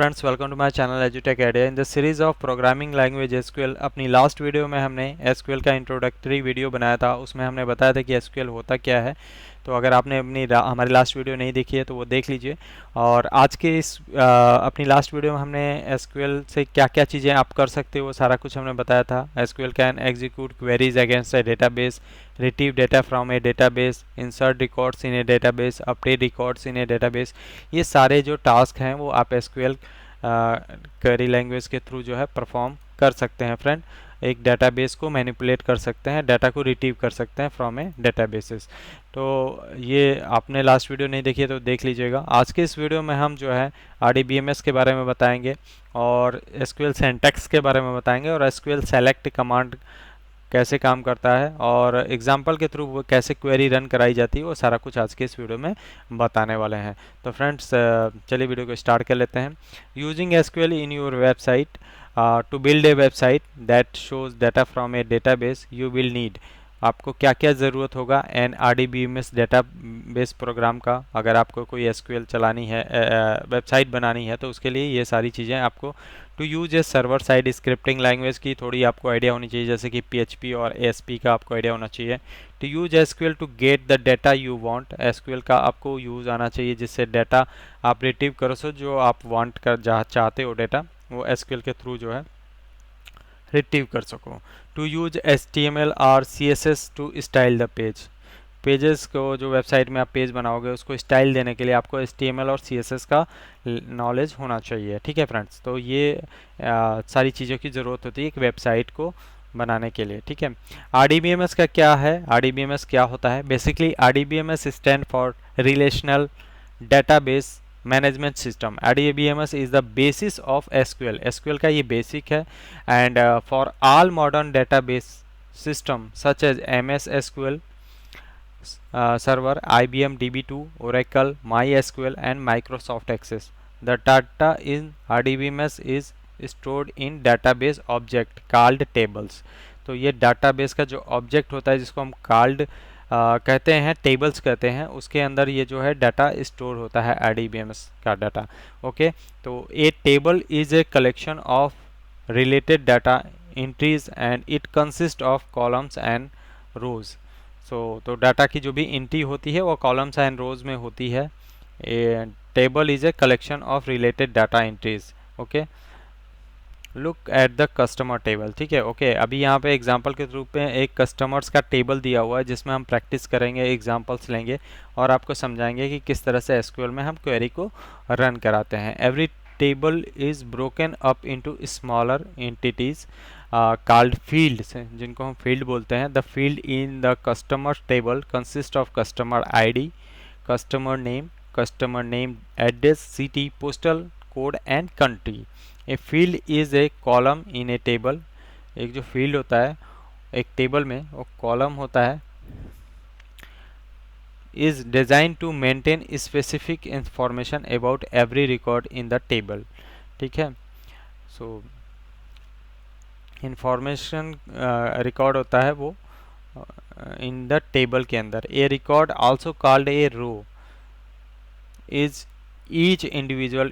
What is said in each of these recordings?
Friends, welcome to my channel एजुटेक idea. In the series of programming language SQL, अपनी last video में हमने SQL का introductory video बनाया था। उसमें हमने बताया था कि एसक्यूएल होता क्या है। तो अगर आपने हमारी लास्ट वीडियो नहीं देखी है तो वो देख लीजिए। और आज के इस अपनी लास्ट वीडियो में हमने एसक्यूएल से क्या क्या चीज़ें आप कर सकते हो वो सारा कुछ हमने बताया था। SQL can execute queries against A database, retrieve data from a database, insert records in A database, update records in A database. ये सारे जो टास्क हैं वो आप एसक्यूएल क्वेरी लैंग्वेज के थ्रू जो है परफॉर्म कर सकते हैं फ्रेंड। एक डेटाबेस को मैनिपुलेट कर सकते हैं, डाटा को रिट्रीव कर सकते हैं फ्रॉम ए डेटाबेसेस। तो ये आपने लास्ट वीडियो नहीं देखी है तो देख लीजिएगा। आज के इस वीडियो में हम जो है RDBMS के बारे में बताएंगे और एसक्यूएल सिंटैक्स के बारे में बताएंगे और एसक्यूएल सेलेक्ट कमांड कैसे काम करता है और एग्जाम्पल के थ्रू वो कैसे क्वेरी रन कराई जाती है, वो सारा कुछ आज के इस वीडियो में बताने वाले हैं। तो फ्रेंड्स, चलिए वीडियो को स्टार्ट कर लेते हैं। Using SQL in your website to build a website that shows data from a database you will need. आपको क्या क्या ज़रूरत होगा एन RDBMS डेटाबेस प्रोग्राम का। अगर आपको कोई एसक्यूएल चलानी है, वेबसाइट बनानी है, तो उसके लिए ये सारी चीज़ें आपको to use a server side scripting language की थोड़ी आपको आइडिया होनी चाहिए, जैसे कि PHP और ASP का आपको आइडिया होना चाहिए। To use SQL to get the data you want, SQL का आपको यूज़ आना चाहिए जिससे डाटा आप रिट्रीव करो सो जो आप वांट कर चाहते हो डाटा, वो एसक्यूएल के थ्रू जो है रिट्रीव कर सको। टू यूज HTML और CSS to style the page, pages को जो वेबसाइट में आप पेज बनाओगे उसको स्टाइल देने के लिए आपको HTML और CSS का नॉलेज होना चाहिए। ठीक है फ्रेंड्स, तो ये सारी चीज़ों की ज़रूरत होती है एक वेबसाइट को बनाने के लिए। ठीक है, RDBMS का क्या है, RDBMS क्या होता है? Basically RDBMS stand for relational database management system. RDBMS is the basis of SQL, SQL का ये बेसिक है। And for all modern database system such as MS SQL server, IBM DB2, Oracle, MySQL and Microsoft Access. The data in RDBMS is stored in database object called tables. तो ये database का जो object होता है जिसको हम called कहते हैं, टेबल्स कहते हैं, उसके अंदर ये जो है डाटा स्टोर होता है RDBMS का डाटा। ओके, तो a table is a collection of related data entries and it consist of columns and rows. तो डाटा की जो भी एंट्री होती है वो कॉलम्स एंड रोज में होती है। A table is a collection of related data entries. Okay, look at the customer table. ठीक है, ओके, अभी यहाँ पे एग्जांपल के रूप में एक कस्टमर्स का टेबल दिया हुआ है जिसमें हम प्रैक्टिस करेंगे, एग्जांपल्स लेंगे और आपको समझाएंगे कि किस तरह से एसक्यूएल में हम क्वेरी को रन कराते हैं। Every table is broken up into smaller entities called fields, जिनको हम फील्ड बोलते हैं। The field in the customer table consist of customer ID, customer name, address, city, postal code and country. A field is a column in A table, एक जो field होता है एक table में वो कॉलम होता है। Is design to maintain specific information about every record in the table. ठीक है, सो इंफॉर्मेशन रिकॉर्ड होता है वो इन द टेबल के अंदर। A record also called a row is each individual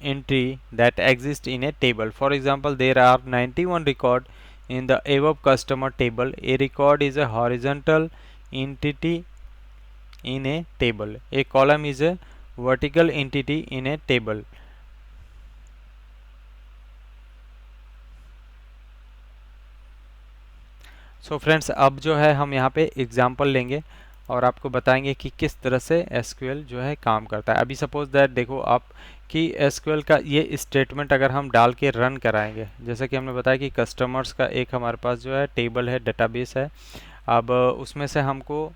entry that exists in a table. For example, there are 91 record in the above customer table. A record is a horizontal entity in a table. A column is a vertical entity in a table. So friends, अब जो है हम यहाँ पे example लेंगे और आपको बताएंगे कि किस तरह से एसक्यूएल जो है काम करता है। अभी सपोज दैट देखो आप कि एसक्यूएल का ये स्टेटमेंट अगर हम डाल के रन कराएंगे, जैसे कि हमने बताया कि कस्टमर्स का एक हमारे पास जो है टेबल है, डेटाबेस है। अब उसमें से हमको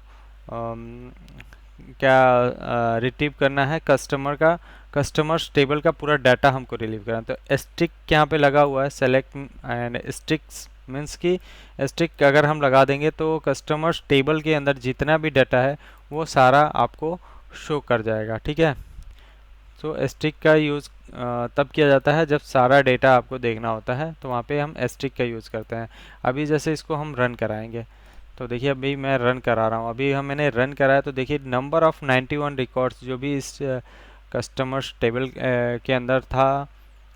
क्या रिट्रीव करना है, कस्टमर्स टेबल का पूरा डाटा हमको रिलीव करना है। तो स्टिक यहाँ पे लगा हुआ है, सेलेक्ट एंड स्टिक्स मीन्स कि स्टिक अगर हम लगा देंगे तो कस्टमर्स टेबल के अंदर जितना भी डाटा है वो सारा आपको शो कर जाएगा। ठीक है, सो स्टिक का यूज़ तब किया जाता है जब सारा डेटा आपको देखना होता है, तो वहाँ पे हम स्टिक का यूज़ करते हैं। अभी जैसे इसको हम रन कराएंगे तो देखिए अभी मैं रन करा रहा हूँ। अभी मैंने रन कराया तो देखिए नंबर ऑफ़ 91 रिकॉर्ड्स जो भी इस कस्टमर्स टेबल के अंदर था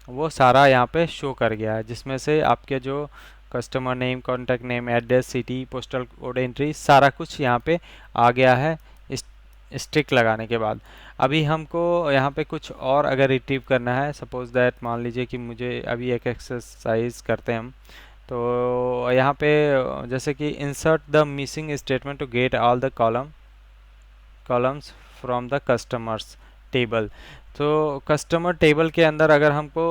वो सारा यहाँ पे शो कर गया है, जिसमें से आपके जो customer name, contact name, address, city, postal code entry, सारा कुछ यहाँ पे आ गया है स्टिक लगाने के बाद। अभी हमको यहाँ पे कुछ और अगर रिट्रीव करना है, सपोज दैट मान लीजिए कि मुझे अभी एक एक्सरसाइज करते हैं हम, तो यहाँ पे जैसे कि insert the missing statement to get all the columns from the customers table. तो कस्टमर टेबल के अंदर अगर हमको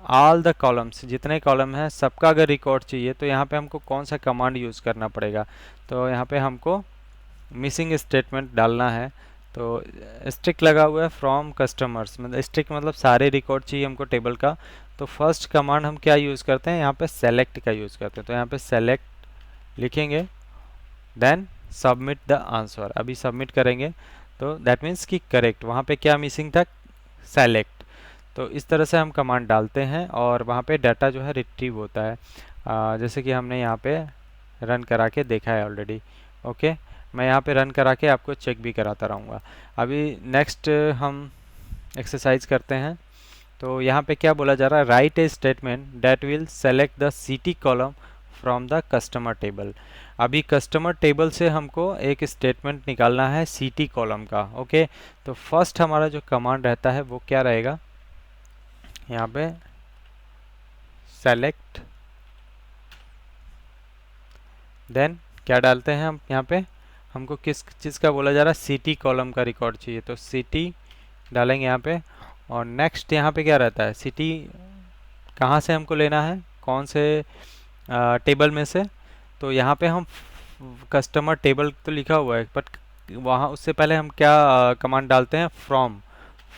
ऑल द कॉलम्स, जितने कॉलम हैं सबका अगर रिकॉर्ड चाहिए, तो यहाँ पे हमको कौन सा कमांड यूज़ करना पड़ेगा। तो यहाँ पे हमको मिसिंग स्टेटमेंट डालना है। तो स्ट्रिक लगा हुआ है फ्रॉम कस्टमर्स, मतलब स्ट्रिक मतलब सारे रिकॉर्ड चाहिए हमको टेबल का। तो फर्स्ट कमांड हम क्या यूज़ करते हैं, यहाँ पे सेलेक्ट का यूज़ करते हैं। तो यहाँ पे सेलेक्ट लिखेंगे, देन सबमिट द आंसर। अभी सबमिट करेंगे तो दैट मीन्स कि करेक्ट, वहाँ पे क्या मिसिंग था, सेलेक्ट। तो इस तरह से हम कमांड डालते हैं और वहाँ पे डाटा जो है रिट्रीव होता है। जैसे कि हमने यहाँ पे रन करा के देखा है ऑलरेडी। ओके, मैं यहाँ पे रन करा के आपको चेक भी कराता रहूँगा। अभी नेक्स्ट हम एक्सरसाइज करते हैं। तो यहाँ पे क्या बोला जा रहा है, right A statement that will select the city column from the customer table. अभी कस्टमर टेबल से हमको एक स्टेटमेंट निकालना है सिटी कॉलम का। ओके, तो फर्स्ट हमारा जो कमांड रहता है वो क्या रहेगा, यहाँ पे सेलेक्ट, देन क्या डालते हैं हम यहाँ पे, हमको किस चीज़ का बोला जा रहा है, सिटी कॉलम का रिकॉर्ड चाहिए, तो सिटी डालेंगे यहाँ पे। और नेक्स्ट यहाँ पे क्या रहता है, सिटी कहाँ से हमको लेना है, कौन से टेबल में से। तो यहाँ पे हम कस्टमर टेबल तो लिखा हुआ है, बट वहाँ उससे पहले हम क्या कमांड डालते हैं, फ्रॉम।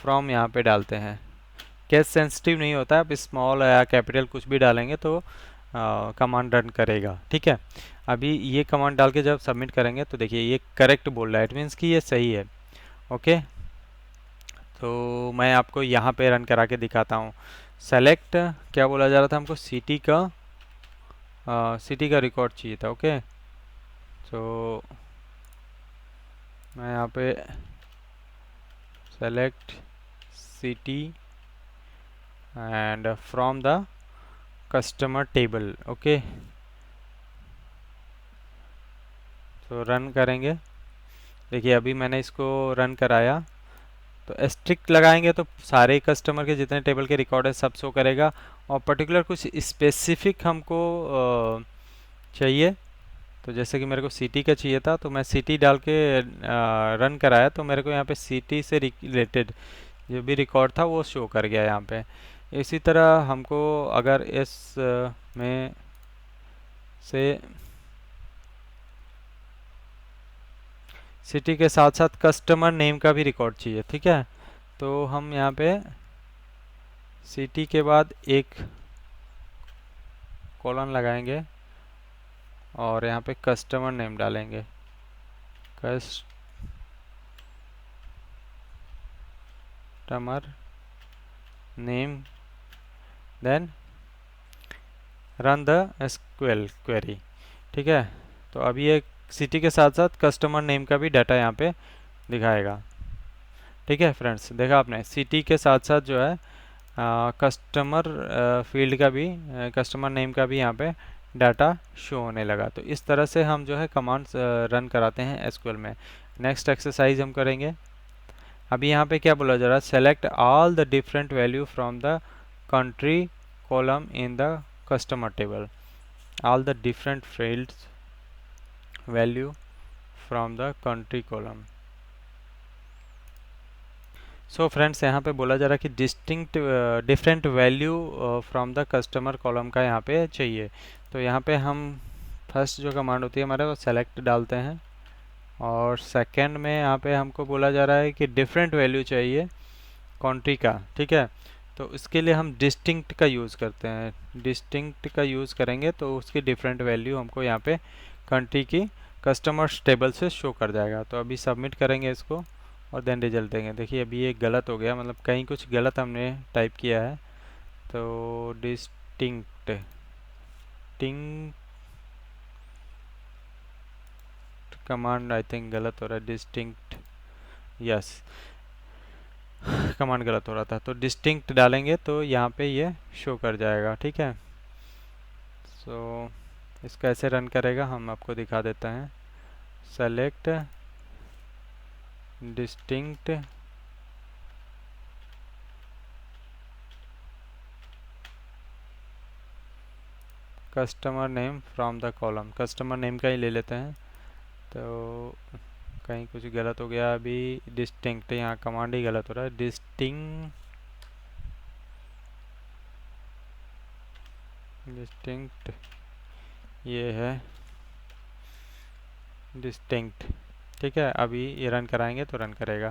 फ्रॉम यहाँ पे डालते हैं, केस सेंसिटिव नहीं होता है, आप स्मॉल या कैपिटल कुछ भी डालेंगे तो कमांड रन करेगा। ठीक है, अभी ये कमांड डाल के जब सबमिट करेंगे तो देखिए ये करेक्ट बोल रहा है, इट मीन्स कि ये सही है। ओके, तो मैं आपको यहाँ पे रन करा के दिखाता हूँ। सेलेक्ट क्या बोला जा रहा था हमको, सिटी का रिकॉर्ड चाहिए था। ओके, तो मैं यहाँ पे select city and from the customer table. Okay, तो रन करेंगे। देखिए अभी मैंने इसको रन कराया, तो एस्ट्रिक्ट लगाएंगे तो सारे कस्टमर के जितने टेबल के रिकॉर्ड है सब शो करेगा। और पर्टिकुलर कुछ स्पेसिफिक हमको चाहिए, तो जैसे कि मेरे को सिटी का चाहिए था, तो मैं सिटी डाल के रन कराया, तो मेरे को यहाँ पे सिटी से रिलेटेड जो भी रिकॉर्ड था वो शो कर गया यहाँ पे। इसी तरह हमको अगर इस में से सिटी के साथ साथ कस्टमर नेम का भी रिकॉर्ड चाहिए, ठीक है, तो हम यहाँ पे सिटी के बाद एक कॉलन लगाएंगे और यहाँ पे कस्टमर नेम डालेंगे, customer name, then run the SQL query. ठीक है, तो अभी एक सिटी के साथ साथ कस्टमर नेम का भी डाटा यहाँ पे दिखाएगा। ठीक है फ्रेंड्स, देखा आपने, सिटी के साथ साथ जो है कस्टमर फील्ड का भी, कस्टमर नेम का भी यहाँ पे डाटा शो होने लगा। तो इस तरह से हम जो है कमांड्स रन कराते हैं एसक्यूएल में। नेक्स्ट एक्सरसाइज हम करेंगे। अभी यहाँ पे क्या बोला जा रहा है, select all the different value from the country column in the customer table, all the different fields value from the country column. So friends, यहाँ पे बोला जा रहा है कि distinct different value from the customer column का यहाँ पे चाहिए। तो यहाँ पे हम फर्स्ट जो कमांड होती है हमारे वो सेलेक्ट डालते हैं, और सेकंड में यहाँ पे हमको बोला जा रहा है कि डिफरेंट वैल्यू चाहिए कंट्री का। ठीक है, तो इसके लिए हम डिस्टिंक्ट का यूज़ करते हैं, डिस्टिंक्ट का यूज़ करेंगे तो उसकी डिफरेंट वैल्यू हमको यहाँ पे कंट्री की कस्टमर्स टेबल से शो कर जाएगा। तो अभी सबमिट करेंगे इसको और देन रिजल्ट देंगे। देखिए अभी ये गलत हो गया, मतलब कहीं कुछ गलत हमने टाइप किया है। तो डिस्टिंक्ट टिंग कमांड आई थिंक गलत हो रहा है, डिस्टिंक्ट, यस, कमांड गलत हो रहा था, तो डिस्टिंक्ट डालेंगे तो यहाँ पे ये शो कर जाएगा। ठीक है, सो इसको ऐसे रन करेगा, हम आपको दिखा देते हैं। Select distinct customer name from the column, customer name का ही ले लेते हैं। तो कहीं कुछ गलत हो गया अभी, डिस्टिंक्ट, यहाँ कमांड ही गलत हो रहा है। डिस्टिंक्ट ये है डिस्टिंक्ट। ठीक है, अभी ये रन कराएंगे तो रन करेगा।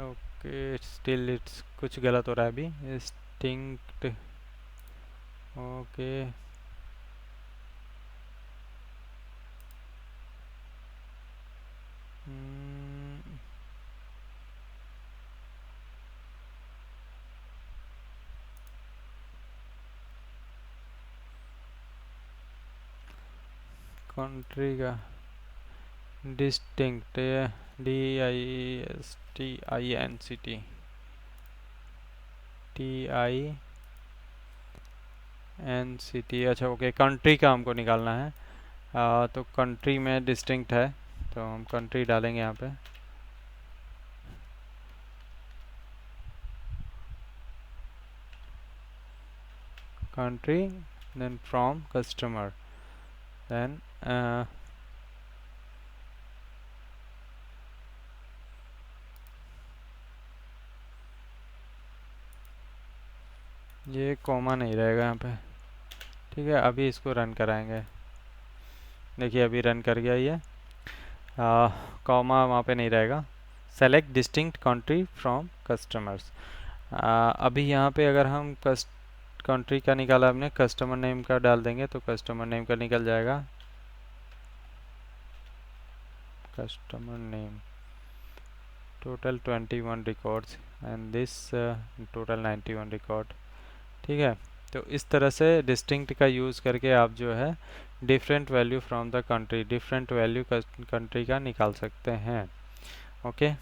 ओके, स्टिल इट्स कुछ गलत हो रहा है अभी। डिस्टिंक्ट, ओके, कंट्री का डिस्टिंक्ट, DISTINCT, TINCT, अच्छा ओके, कंट्री का हमको निकालना है। तो कंट्री में डिस्टिंक्ट है, तो हम कंट्री डालेंगे यहाँ पे। Country, then from customer, then ये कॉमा नहीं रहेगा यहाँ पे। ठीक है, अभी इसको रन कराएंगे। देखिए अभी रन कर गया ये, कॉमा वहाँ पे नहीं रहेगा। Select distinct country from customers. अभी यहाँ पे अगर हम कंट्री का निकाला हमने, कस्टमर नेम का डाल देंगे तो कस्टमर नेम का निकल जाएगा। Customer name total 21 records and this total 91 record. ठीक है, तो इस तरह से डिस्टिंक्ट का यूज़ करके आप जो है different value from the country, different value country का निकाल सकते हैं। ओके,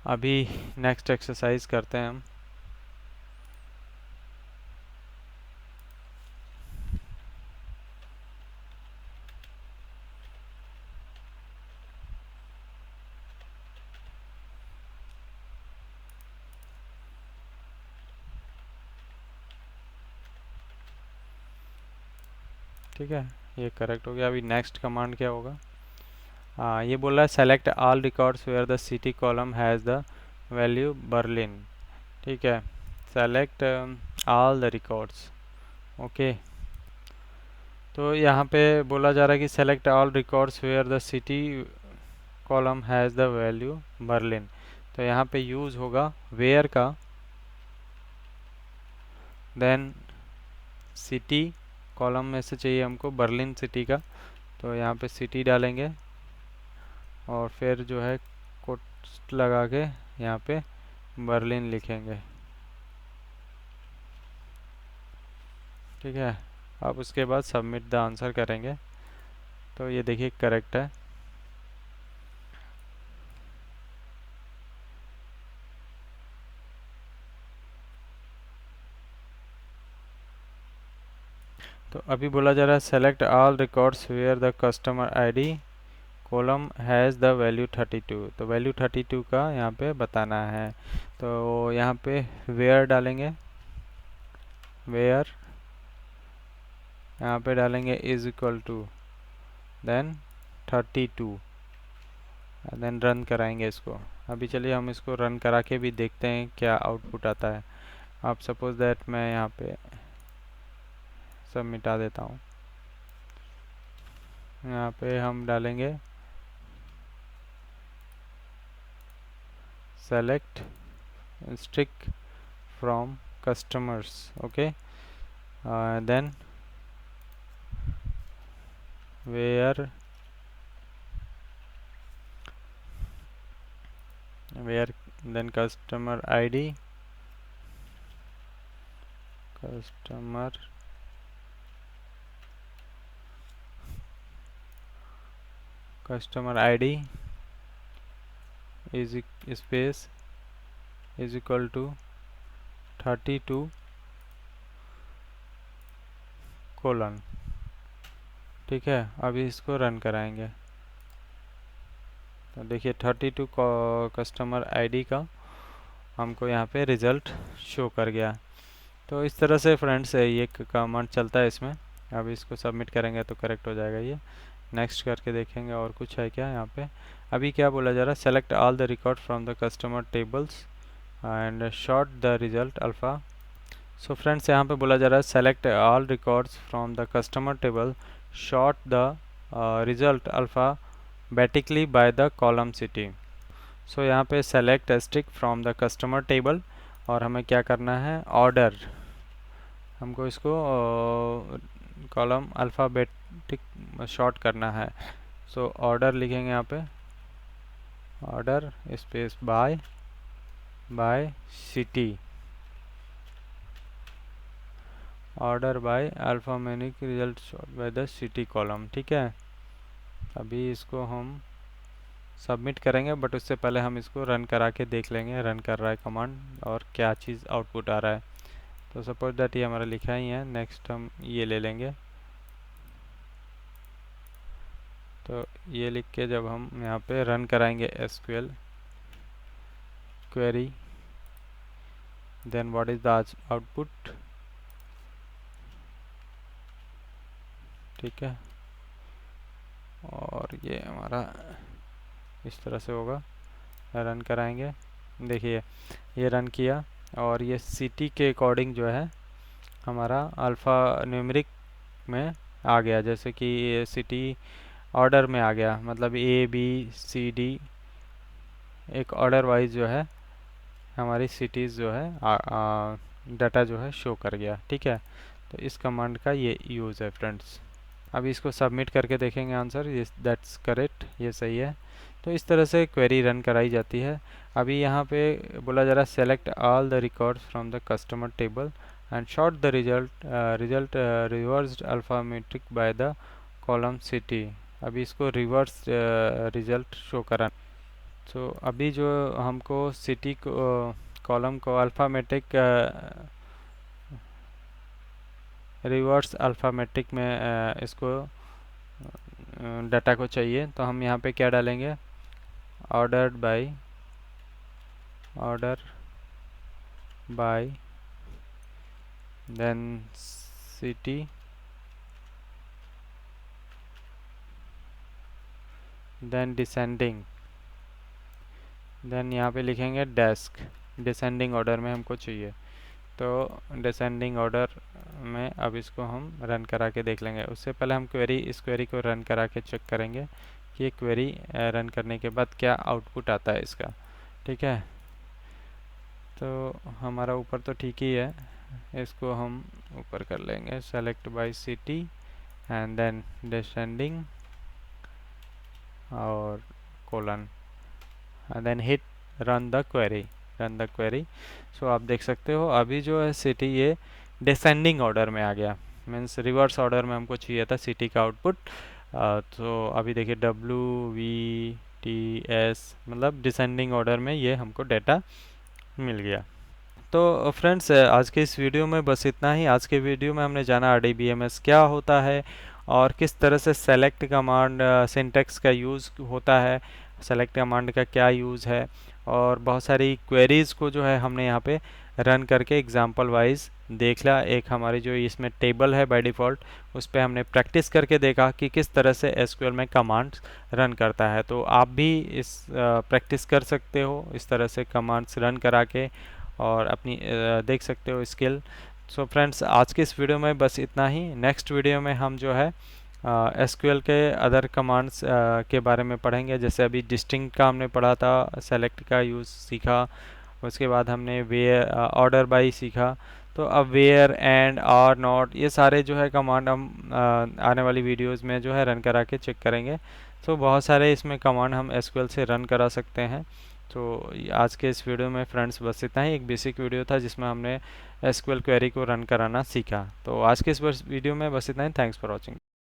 अभी नेक्स्ट एक्सरसाइज करते हैं हम। ठीक है, ये करेक्ट हो गया। अभी नेक्स्ट कमांड क्या होगा? ये बोल रहा है select all records where the city column has the value Berlin. ठीक है, select all the records. Okay, तो यहाँ पे बोला जा रहा है कि select all records where the city column has the value Berlin. तो यहाँ पे यूज़ होगा वेयर का, देन सिटी, कॉलम में से चाहिए हमको बर्लिन सिटी का, तो यहाँ पे सिटी डालेंगे और फिर जो है कोट लगा के यहाँ पे बर्लिन लिखेंगे। ठीक है, अब उसके बाद सबमिट द आंसर करेंगे, तो ये देखिए करेक्ट है। तो अभी बोला जा रहा है select all records where the customer ID column has the value 32। तो वैल्यू 32 का यहाँ पे बताना है, तो यहाँ पे वेयर डालेंगे, वेयर यहाँ पे डालेंगे is equal to then 32, then run कराएंगे इसको। अभी चलिए हम इसको रन करा के भी देखते हैं क्या आउटपुट आता है। आप सपोज दैट मैं यहाँ पे सब मिटा देता हूँ, यहाँ पे हम डालेंगे select strict from customers. Okay, then where then customer ID, customer ID is space is equal to 32 colon. ठीक है, अभी इसको रन कराएंगे तो देखिए 32 कस्टमर आईडी का हमको यहाँ पे रिज़ल्ट शो कर गया। तो इस तरह से फ्रेंड्स ये कमांड चलता है इसमें। अब इसको सबमिट करेंगे तो करेक्ट हो जाएगा। ये नेक्स्ट करके देखेंगे और कुछ है क्या यहाँ पे। अभी क्या बोला जा रहा है, select all the record from the customer tables and sort the result alpha. So friends यहाँ पे बोला जा रहा है select all records from the customer table, sort the result alphabetically by the column city. So यहाँ पे select asterisk from the customer table और हमें क्या करना है, ऑर्डर, हमको इसको कॉलम अल्फ़ाबेटिक शॉर्ट करना है। सो ऑर्डर लिखेंगे यहाँ पे, order space by city, order by alphanumeric result sort by the city column. ठीक है, अभी इसको हम सबमिट करेंगे बट उससे पहले हम इसको रन करा के देख लेंगे रन कर रहा है कमांड और क्या चीज़ आउटपुट आ रहा है। तो सपोज दैट ये हमारा लिखा ही है। नेक्स्ट हम ये ले लेंगे। तो ये लिख के जब हम यहाँ पे रन कराएंगे SQL query, then what is the output. ठीक है, और ये हमारा इस तरह से होगा। रन कराएंगे, देखिए ये रन किया और ये सिटी के अकॉर्डिंग जो है हमारा अल्फ़ा न्यूमेरिक में आ गया, जैसे कि ये सिटी ऑर्डर में आ गया, मतलब ए बी सी डी एक ऑर्डर वाइज जो है हमारी सिटीज़ जो है डाटा जो है शो कर गया। ठीक है, तो इस कमांड का ये यूज़ है फ्रेंड्स। अभी इसको सबमिट करके देखेंगे आंसर, ये दैट्स करेक्ट, ये सही है। तो इस तरह से क्वेरी रन कराई जाती है। अभी यहाँ पे बोला जा रहा है select all the records from the customer table and sort the result reversed alphametric by the column city. अभी इसको रिवर्स रिजल्ट शो करा। तो अभी जो हमको सिटी को कॉलम को अल्फ़ामेटिक रिवर्स अल्फ़ामेटिक में इसको डाटा को चाहिए, तो हम यहाँ पे क्या डालेंगे, order by then city then descending, then यहाँ पे लिखेंगे डेस्क, डिसेंडिंग ऑर्डर में हमको चाहिए। तो डिसेंडिंग ऑर्डर में अब इसको हम रन करा के देख लेंगे। उससे पहले हम इस क्वेरी को रन करा के चेक करेंगे कि ये क्वेरी रन करने के बाद क्या आउटपुट आता है इसका। ठीक है, तो हमारा ऊपर तो ठीक ही है, इसको हम ऊपर कर लेंगे, select by city and then descending और colon and then hit run the query. So आप देख सकते हो अभी जो है सिटी ये डिसेंडिंग ऑर्डर में आ गया, मीन्स रिवर्स ऑर्डर में हमको चाहिए था सिटी का आउटपुट। तो अभी देखिए WVTS मतलब डिसेंडिंग ऑर्डर में ये हमको डाटा मिल गया। तो फ्रेंड्स आज के इस वीडियो में बस इतना ही। आज के वीडियो में हमने जाना RDBMS क्या होता है और किस तरह से सेलेक्ट कमांड सिंटैक्स का यूज़ होता है, सेलेक्ट कमांड का क्या यूज़ है, और बहुत सारी क्वेरीज़ को जो है हमने यहाँ पे रन करके एग्जांपल वाइज देख लिया। एक हमारी जो इसमें टेबल है बाय डिफ़ॉल्ट, उस पर हमने प्रैक्टिस करके देखा कि किस तरह से एसक्यूएल में कमांड्स रन करता है। तो आप भी इस प्रैक्टिस कर सकते हो इस तरह से कमांड्स रन करा के और अपनी देख सकते हो स्किल। सो फ्रेंड्स आज के इस वीडियो में बस इतना ही। नेक्स्ट वीडियो में हम जो है एसक्यूएल के अदर कमांड्स के बारे में पढ़ेंगे। जैसे अभी डिस्टिंक्ट का हमने पढ़ा था, सेलेक्ट का यूज़ सीखा, उसके बाद हमने वेयर ऑर्डर बाय सीखा। तो अब वेयर एंड आर नॉट ये सारे जो है कमांड हम आने वाली वीडियोस में जो है रन करा के चेक करेंगे। तो बहुत सारे इसमें कमांड हम एसक्यूएल से रन करा सकते हैं। तो आज के इस वीडियो में फ्रेंड्स बस इतना ही, एक बेसिक वीडियो था जिसमें हमने एसक्यूएल क्वेरी को रन कराना सीखा। तो आज के इस वीडियो में बस इतना ही। Thanks for watching.